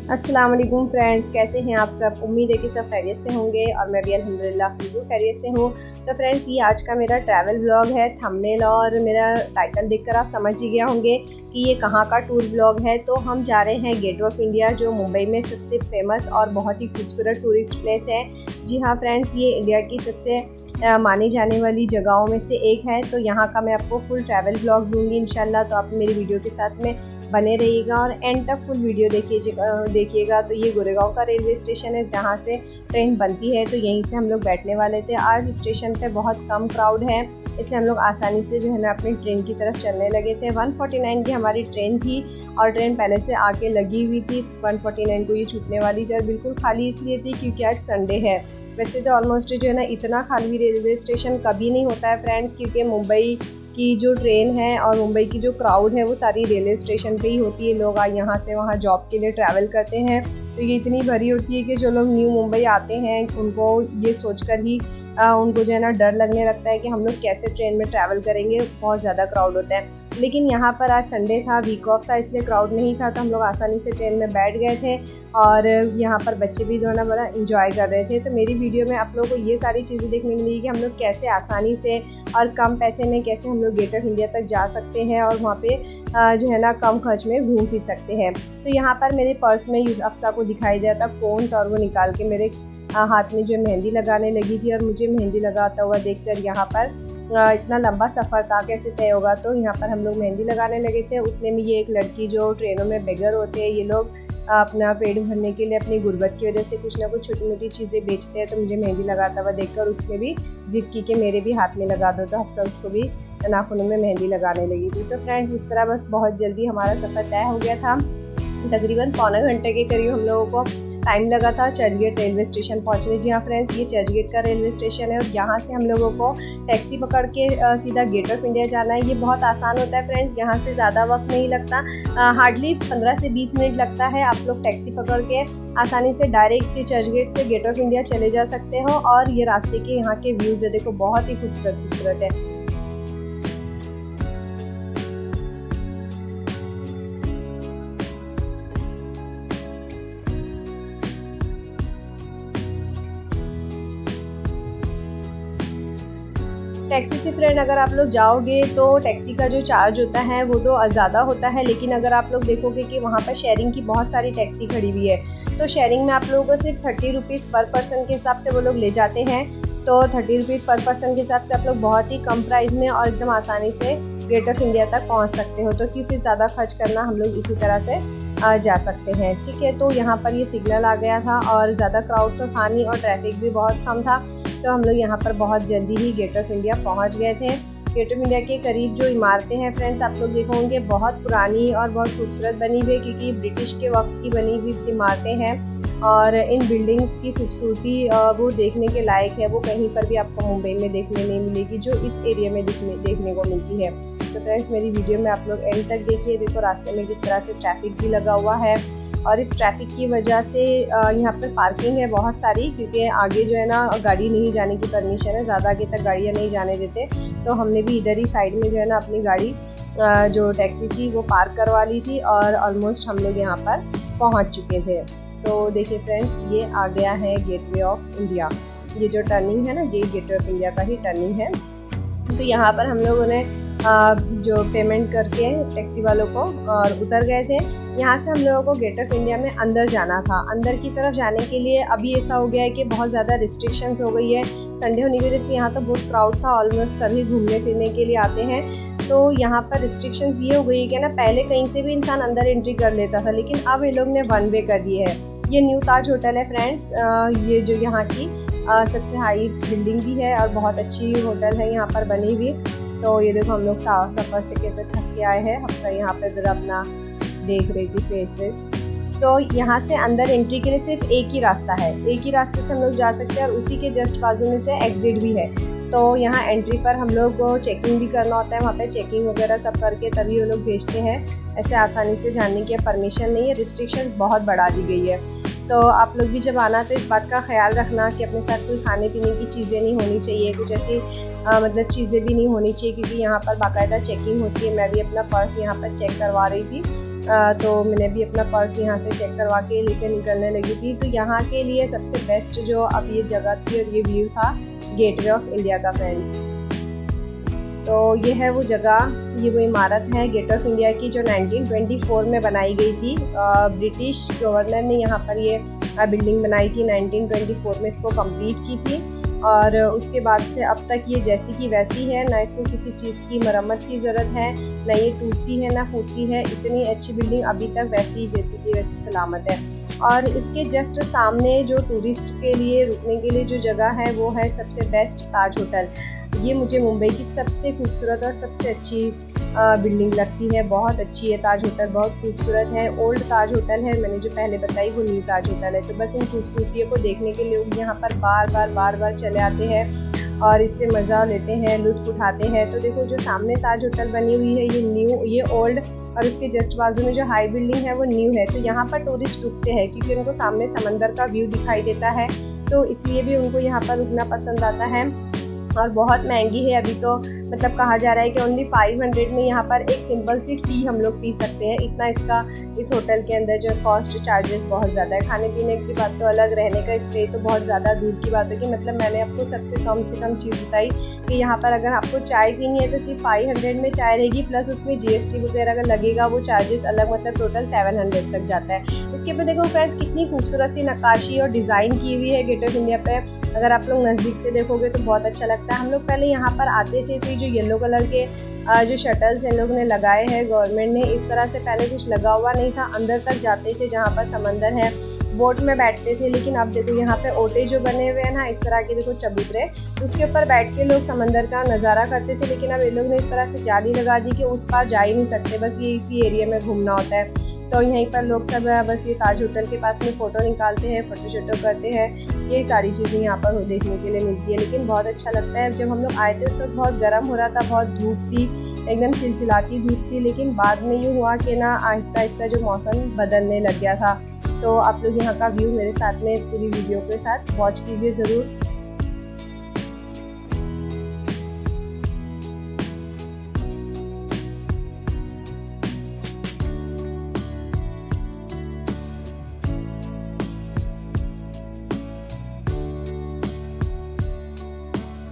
अस्सलाम वालेकुम फ्रेंड्स, कैसे हैं आप सब। उम्मीद है कि सब खैरियत से होंगे और मैं भी अल्हम्दुलिल्लाह बिल्कुल खैरियत से हूँ। तो फ्रेंड्स, ये आज का मेरा ट्रैवल व्लॉग है। थंबनेल और मेरा टाइटल देखकर आप समझ ही गया होंगे कि ये कहाँ का टूर व्लॉग है। तो हम जा रहे हैं गेट ऑफ इंडिया, जो मुंबई में सबसे फेमस और बहुत ही खूबसूरत टूरिस्ट प्लेस है। जी हाँ फ्रेंड्स, ये इंडिया की सबसे मानी जाने वाली जगहों में से एक है। तो यहाँ का मैं आपको फुल ट्रैवल व्लॉग दूंगी इंशाल्लाह। तो आप मेरी वीडियो के साथ में बने रहिएगा और एंड तक फुल वीडियो देखिएगा। तो ये गोरेगांव का रेलवे स्टेशन है जहाँ से ट्रेन बनती है। तो यहीं से हम लोग बैठने वाले थे। आज स्टेशन पे बहुत कम क्राउड है, इसलिए हम लोग आसानी से जो है ना अपनी ट्रेन की तरफ चलने लगे थे। 149 की हमारी ट्रेन थी और ट्रेन पहले से आके लगी हुई थी। 149 को ये छूटने वाली थी और बिल्कुल खाली इसलिए थी क्योंकि आज संडे है। वैसे तो ऑलमोस्ट जो है ना इतना खाली रेलवे स्टेशन कभी नहीं होता है फ्रेंड्स, क्योंकि मुंबई की जो ट्रेन है और मुंबई की जो क्राउड है वो सारी रेलवे स्टेशन पे ही होती है। लोग यहाँ से वहाँ जॉब के लिए ट्रैवल करते हैं, तो ये इतनी भरी होती है कि जो लोग न्यू मुंबई आते हैं उनको ये सोचकर ही उनको जो है ना डर लगने लगता है कि हम लोग कैसे ट्रेन में ट्रैवल करेंगे, बहुत ज़्यादा क्राउड होता है। लेकिन यहाँ पर आज संडे था, वीक ऑफ था, इसलिए क्राउड नहीं था। तो हम लोग आसानी से ट्रेन में बैठ गए थे और यहाँ पर बच्चे भी जो है ना बड़ा इंजॉय कर रहे थे। तो मेरी वीडियो में आप लोगों को ये सारी चीज़ें देखने मिली कि हम लोग कैसे आसानी से और कम पैसे में कैसे हम लोग गेट ऑफ इंडिया तक जा सकते हैं और वहाँ पे जो है ना कम खर्च में घूम फिर सकते हैं। तो यहाँ पर मेरे पर्स में अफसा को दिखाई दिया था फ़ोन, तो और वो निकाल के मेरे हाथ में जो मेहंदी लगाने लगी थी और मुझे मेहंदी लगाता हुआ देखकर यहाँ पर इतना लंबा सफ़र था, कैसे तय होगा। तो यहाँ पर हम लोग मेहंदी लगाने लगे थे। उतने में ये एक लड़की, जो ट्रेनों में बेगर होते हैं, ये लोग अपना पेट भरने के लिए अपनी गुर्बत की वजह से कुछ ना कुछ छोटी मोटी चीज़ें बेचते हैं। तो मुझे मेहंदी लगाता हुआ देखकर उसने भी ज़िद की कि मेरे भी हाथ में लगा दो। तो हफ्सा उसको भी नाखूनों में मेहंदी लगाने लगी थी। तो फ्रेंड्स, इस तरह बस बहुत जल्दी हमारा सफ़र तय हो गया था। तकरीबन पौने घंटे के करीब हम लोगों को टाइम लगा था चर्चगेट रेलवे स्टेशन पहुंचने। जी हाँ फ्रेंड्स, ये चर्चगेट का रेलवे स्टेशन है और यहाँ से हम लोगों को टैक्सी पकड़ के सीधा गेट ऑफ इंडिया जाना है। ये बहुत आसान होता है फ्रेंड्स, यहाँ से ज़्यादा वक्त नहीं लगता, हार्डली 15 से 20 मिनट लगता है। आप लोग टैक्सी पकड़ के आसानी से डायरेक्ट चर्चगेट से गेट ऑफ इंडिया चले जा सकते हो। और ये रास्ते के यहाँ के व्यूज़ है, देखो बहुत ही खूबसूरत है। टैक्सी से फ्रेंड अगर आप लोग जाओगे तो टैक्सी का जो चार्ज होता है वो तो ज़्यादा होता है, लेकिन अगर आप लोग देखोगे कि वहाँ पर शेयरिंग की बहुत सारी टैक्सी खड़ी हुई है, तो शेयरिंग में आप लोगों को सिर्फ 30 रुपीज़ पर पर्सन के हिसाब से वो लोग ले जाते हैं। तो 30 रुपीज़ पर पर्सन के हिसाब से आप लोग बहुत ही कम प्राइस में और एकदम आसानी से गेट ऑफ इंडिया तक पहुँच सकते हो। तो क्यों फिर ज़्यादा खर्च करना, हम लोग इसी तरह से जा सकते हैं। ठीक है, तो यहाँ पर ये सिग्नल आ गया था और ज़्यादा क्राउड तो था नहीं और ट्रैफिक भी बहुत कम था। तो हम लोग यहाँ पर बहुत जल्दी ही गेट ऑफ इंडिया पहुँच गए थे। गेट ऑफ इंडिया के करीब जो इमारतें हैं फ्रेंड्स, आप लोग देखोगे बहुत पुरानी और बहुत खूबसूरत बनी हुई है, क्योंकि ब्रिटिश के वक्त की बनी हुई इमारतें हैं और इन बिल्डिंग्स की खूबसूरती वो देखने के लायक है। वो कहीं पर भी आपको मुंबई में देखने नहीं मिलेगी जो इस एरिया में देखने को मिलती है। तो फ्रेंड्स, मेरी वीडियो में आप लोग एंड तक देखिए। देखो रास्ते में किस तरह से ट्रैफिक भी लगा हुआ है और इस ट्रैफिक की वजह से यहाँ पर पार्किंग है बहुत सारी, क्योंकि आगे जो है ना गाड़ी नहीं जाने की परमिशन है, ज़्यादा आगे तक गाड़ियाँ नहीं जाने देते। तो हमने भी इधर ही साइड में जो है ना अपनी गाड़ी जो टैक्सी थी वो पार्क करवा ली थी और ऑलमोस्ट हम लोग यहाँ पर पहुँच चुके थे। तो देखिए फ्रेंड्स, ये आ गया है गेटवे ऑफ इंडिया। ये जो टर्निंग है ना, ये गेटवे ऑफ इंडिया का ही टर्निंग है। तो यहाँ पर हम लोगों ने जो पेमेंट करके टैक्सी वालों को और उतर गए थे। यहाँ से हम लोगों को गेट ऑफ इंडिया में अंदर जाना था। अंदर की तरफ जाने के लिए अभी ऐसा हो गया है कि बहुत ज़्यादा रिस्ट्रिक्शंस हो गई है। संडे होने की वजह से यहाँ तो बहुत क्राउड था, ऑलमोस्ट सभी घूमने फिरने के लिए आते हैं। तो यहाँ पर रिस्ट्रिक्शंस ये हो गई है कि ना पहले कहीं से भी इंसान अंदर एंट्री कर लेता था, लेकिन अब ये लोग ने वन वे कर दिए है। ये न्यू ताज होटल है फ्रेंड्स, ये जो यहाँ की सबसे हाई बिल्डिंग भी है और बहुत अच्छी होटल है यहाँ पर बनी हुई। तो ये देखो हम लोग सफ़र से कैसे थक के आए हैं। हफ्सा यहाँ पे फिर अपना देख रही थी फेस वेस। तो यहाँ से अंदर एंट्री के लिए सिर्फ एक ही रास्ता है, एक ही रास्ते से हम लोग जा सकते हैं और उसी के जस्ट बाजू में से एग्जिट भी है। तो यहाँ एंट्री पर हम लोग को चेकिंग भी करना होता है, वहाँ पे चेकिंग वगैरह सब करके तभी वो लोग भेजते हैं। ऐसे आसानी से जाने की परमिशन नहीं है, रिस्ट्रिक्शंस बहुत बढ़ा दी गई है। तो आप लोग भी जब आना तो इस बात का ख्याल रखना कि अपने साथ कोई खाने पीने की चीज़ें नहीं होनी चाहिए, कुछ ऐसी मतलब चीज़ें भी नहीं होनी चाहिए, क्योंकि यहाँ पर बाकायदा चेकिंग होती है। मैं भी अपना पर्स यहाँ पर चेक करवा रही थी तो मैंने भी अपना पर्स यहाँ से चेक करवा के लेकर निकलने लगी थी। तो यहाँ के लिए सबसे बेस्ट जो अब ये जगह थी और ये व्यू था गेटवे ऑफ इंडिया का फ्रेंड्स। तो ये है वो जगह, ये वो इमारत है गेट ऑफ इंडिया की जो 1924 में बनाई गई थी। ब्रिटिश गवर्नर ने यहाँ पर ये बिल्डिंग बनाई थी, 1924 में इसको कंप्लीट की थी और उसके बाद से अब तक ये जैसी की वैसी है, ना इसको किसी चीज़ की मरम्मत की ज़रूरत है, ना ये टूटती है ना फूटती है। इतनी अच्छी बिल्डिंग अभी तक वैसी जैसी की वैसी सलामत है। और इसके जस्ट सामने जो टूरिस्ट के लिए रुकने के लिए जो जगह है वो है सबसे बेस्ट ताज होटल। ये मुझे मुंबई की सबसे खूबसूरत और सबसे अच्छी बिल्डिंग लगती है, बहुत अच्छी है ताज होटल, बहुत खूबसूरत है। ओल्ड ताज होटल है, मैंने जो पहले बताई वो न्यू ताज होटल है। तो बस इन खूबसूरतियों को देखने के लिए लोग यहाँ पर बार बार चले आते हैं और इससे मज़ा लेते हैं, लुत्फ़ उठाते हैं। तो देखो जो सामने ताज होटल बनी हुई है ये न्यू, ये ओल्ड, और उसके जस्ट बाजू में जो हाई बिल्डिंग है वो न्यू है। तो यहाँ पर टूरिस्ट रुकते हैं क्योंकि उनको सामने समंदर का व्यू दिखाई देता है, तो इसलिए भी उनको यहाँ पर रुकना पसंद आता है। और बहुत महंगी है अभी तो, मतलब कहा जा रहा है कि ओनली 500 में यहाँ पर एक सिंपल सी टी हम लोग पी सकते हैं। इतना इसका इस होटल के अंदर जो कॉस्ट चार्जेस बहुत ज़्यादा है। खाने पीने की बात तो अलग, रहने का स्टे तो बहुत ज़्यादा दूर की बात है कि मतलब मैंने आपको सबसे कम से कम चीज़ बताई कि यहाँ पर अगर आपको चाय पीनी है तो सिर्फ 500 में चाय रहेगी, प्लस उसमें GST वगैरह अगर लगेगा वो चार्जेस अलग, मतलब टोटल 700 तक जाता है। इसके ऊपर देखो फ्रेंड्स कितनी खूबसूरत सी नक्काशी और डिज़ाइन की हुई है गेट ऑफ इंडिया पे। अगर आप लोग नज़दीक से देखोगे तो बहुत अच्छा लगता है। हम लोग पहले यहाँ पर आते थे तो जो येलो कलर के जो शटल्स इन लोगों ने लगाए हैं गवर्नमेंट ने, इस तरह से पहले कुछ लगा हुआ नहीं था। अंदर तक जाते थे जहाँ पर समंदर है, बोट में बैठते थे। लेकिन अब देखो यहाँ पे ओटे जो बने हुए हैं ना इस तरह के, देखो चबूतरे, उसके ऊपर बैठ के लोग समंदर का नज़ारा करते थे। लेकिन अब इन लोग ने इस तरह से जाली लगा दी कि उस पार जा ही नहीं सकते, बस ये इसी एरिया में घूमना होता है। तो यहीं पर लोग सब बस ये ताज होटल के पास में फ़ोटो निकालते हैं, फ़ोटो शोटो करते हैं। यही सारी चीज़ें यहाँ पर देखने के लिए मिलती है। लेकिन बहुत अच्छा लगता है। जब हम लोग आए थे उस वक्त बहुत गर्म हो रहा था, बहुत धूप थी, एकदम चिलचिलाती धूप थी। लेकिन बाद में ये हुआ कि ना आहिस्ता आहिस्ता जो मौसम बदलने लग गया था। तो आप लोग यहाँ का व्यू मेरे साथ में पूरी वीडियो के साथ वॉच कीजिए ज़रूर।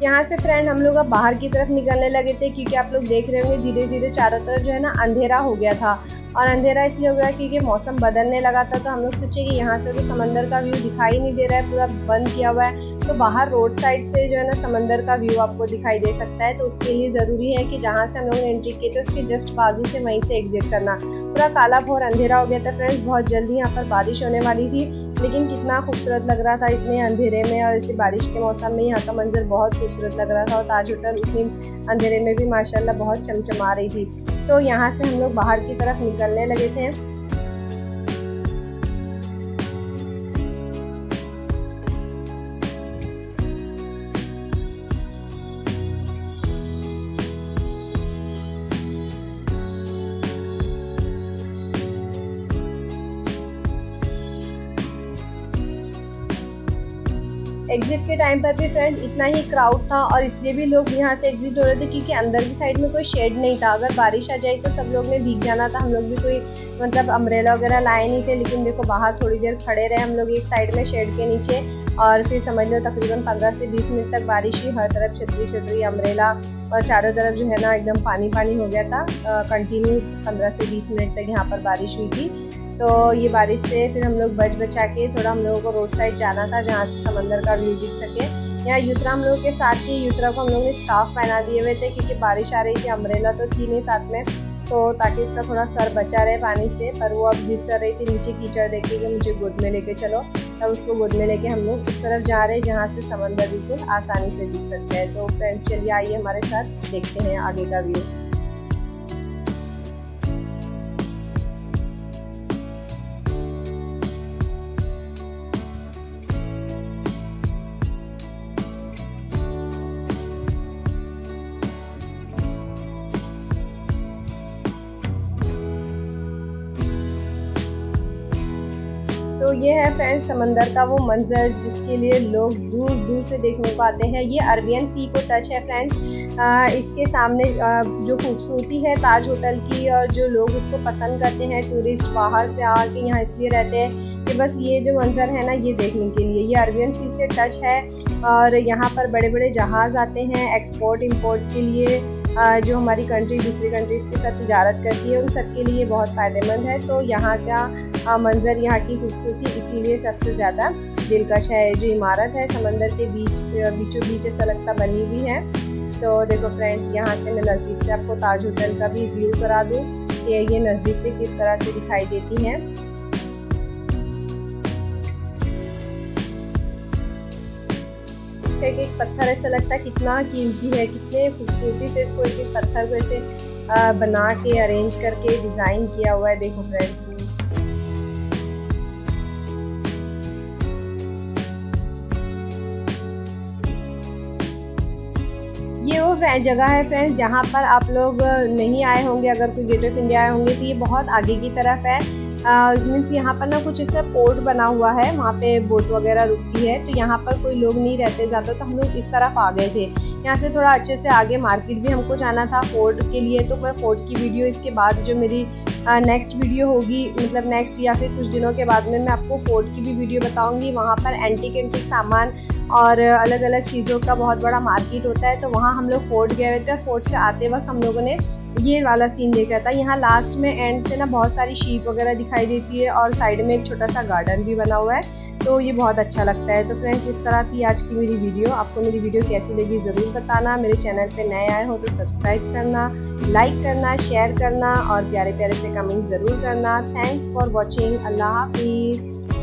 यहाँ से फ्रेंड हम लोग अब बाहर की तरफ निकलने लगे थे क्योंकि आप लोग देख रहे होंगे धीरे धीरे चारों तरफ जो है ना अंधेरा हो गया था। और अंधेरा इसलिए हो गया क्योंकि मौसम बदलने लगा था। तो हम लोग सोचे कि यहाँ से तो समंदर का व्यू दिखाई नहीं दे रहा है, पूरा बंद किया हुआ है, तो बाहर रोड साइड से जो है ना समंदर का व्यू आपको दिखाई दे सकता है। तो उसके लिए ज़रूरी है कि जहाँ से हम लोगों ने एंट्री की थी उसके जस्ट बाजू से वहीं से एग्जिट करना। पूरा काला भोर अंधेरा हो गया था फ्रेंड्स। बहुत जल्दी यहाँ पर बारिश होने वाली थी, लेकिन कितना खूबसूरत लग रहा था इतने अंधेरे में, और इसी बारिश के मौसम में यहाँ का मंजर बहुत खूबसूरत लग रहा था। और ताज होटल उतनी अंधेरे में भी माशाल्लाह बहुत चमचमा रही थी। तो यहाँ से हम लोग बाहर की तरफ निकलने लगे थे। एग्जिट के टाइम पर भी फ्रेंड्स इतना ही क्राउड था, और इसलिए भी लोग यहाँ से एग्जिट हो रहे थे क्योंकि अंदर की साइड में कोई शेड नहीं था। अगर बारिश आ जाए तो सब लोग ने भीग जाना था। हम लोग भी कोई मतलब अम्ब्रेला वगैरह लाए नहीं थे, लेकिन देखो बाहर थोड़ी देर खड़े रहे हम लोग एक साइड में शेड के नीचे, और फिर समझ लो तकरीबन 15 से 20 मिनट तक बारिश हुई। हर तरफ छतरी अम्ब्रेला, और चारों तरफ जो है ना एकदम पानी पानी हो गया था। कंटिन्यू 15 से 20 मिनट तक यहाँ पर बारिश हुई थी। तो ये बारिश से फिर हम लोग बचा के थोड़ा हम लोगों को रोड साइड जाना था जहाँ से समंदर का व्यू दिख सके। यहाँ यूसरा हम लोग के साथ थी। यूसरा को हम लोग ने स्कार्फ पहना दिए हुए थे क्योंकि बारिश आ रही थी, अम्ब्रेला तो थी नहीं साथ में, तो ताकि उसका थोड़ा सर बचा रहे पानी से। पर वो अब जिद कर रही थी नीचे कीचड़ देख के कि मुझे गोद में लेके चलो। तब उसको गोद में लेके हम लोग इस तरफ जा रहे हैं जहाँ से समंदर बिल्कुल आसानी से दिख सकता है। तो फ्रेंड्स चलिए आइए हमारे साथ देखते हैं आगे का व्यू। तो ये है फ्रेंड्स समंदर का वो मंजर जिसके लिए लोग दूर दूर से देखने को आते हैं। ये अरबियन सी को टच है फ्रेंड्स। इसके सामने जो खूबसूरती है ताज होटल की, और जो लोग इसको पसंद करते हैं, टूरिस्ट बाहर से आके यहाँ इसलिए रहते हैं कि बस ये जो मंज़र है ना ये देखने के लिए। ये अरेबियन सी से टच है और यहाँ पर बड़े बड़े जहाज़ आते हैं एक्सपोर्ट इंपोर्ट के लिए। जो हमारी कंट्री दूसरी कंट्रीज़ के साथ तिजारत करती है उन सब के लिए बहुत फ़ायदेमंद है। तो यहाँ का मंज़र, यहाँ की खूबसूरती इसीलिए सबसे ज़्यादा दिलकश है। जो इमारत है समंदर के बीचों बीच ऐसा लगता बनी हुई है। तो देखो फ्रेंड्स, यहाँ से मैं नज़दीक से आपको ताज होटल का भी व्यू करा दूँ कि ये नज़दीक से किस तरह से दिखाई देती हैं। इसका एक पत्थर ऐसा लगता है कितना कीमती है, कितने खूबसूरती से इसको एक पत्थर को ऐसे बना के अरेंज करके डिज़ाइन किया हुआ है। देखो फ्रेंड्स, ये वो जगह है फ्रेंड्स जहाँ पर आप लोग नहीं आए होंगे। अगर कोई गेट ऑफ इंडिया आए होंगे तो ये बहुत आगे की तरफ है। मीन्स यहाँ पर ना कुछ ऐसा पोर्ट बना हुआ है, वहाँ पे बोट वगैरह रुकती है। तो यहाँ पर कोई लोग नहीं रहते ज़्यादा, तो हम लोग इस तरफ आ गए थे। यहाँ से थोड़ा अच्छे से आगे मार्केट भी हमको जाना था फोर्ट के लिए। तो मैं फोर्ट की वीडियो इसके बाद जो मेरी नेक्स्ट वीडियो होगी, मतलब नेक्स्ट या फिर कुछ दिनों के बाद में मैं आपको फोर्ट की भी वीडियो बताऊँगी। वहाँ पर एंटीक सामान और अलग अलग चीज़ों का बहुत बड़ा मार्केट होता है। तो वहाँ हम लोग फोर्ट गए हुए थे। फोर्ट से आते वक्त हम लोगों ने ये वाला सीन देखा था। यहाँ लास्ट में एंड से ना बहुत सारी शीप वगैरह दिखाई देती है और साइड में एक छोटा सा गार्डन भी बना हुआ है। तो ये बहुत अच्छा लगता है। तो फ्रेंड्स, इस तरह थी आज की मेरी वीडियो। आपको मेरी वीडियो कैसी लगी ज़रूर बताना। मेरे चैनल पे नए आए हो तो सब्सक्राइब करना, लाइक करना, शेयर करना और प्यारे प्यारे से कमेंट ज़रूर करना। Thanks for watching. अल्लाह हाफिज़।